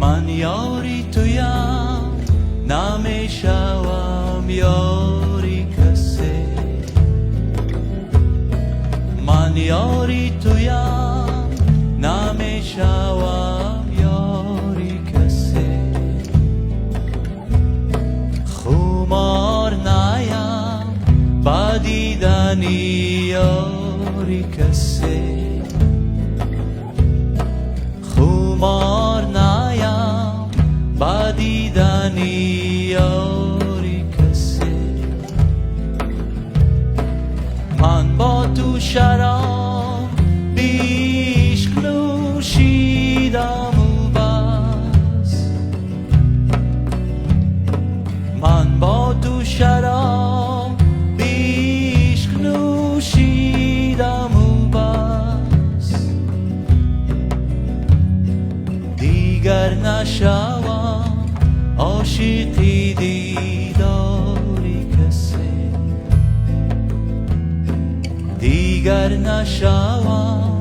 من یاری تویم نمیشوم یاری کسی من یاری تویم نمیشوم یاری کسی خمار نیم با دیدنی یاری کسی خمار نیم با دیدنی یاری کسی من با تو شراب عشق نوشیدم و بس من با تو شراب عشق نوشیدم و بس دیگر نشوم عاشقی دیداری کسی دیگر نشوم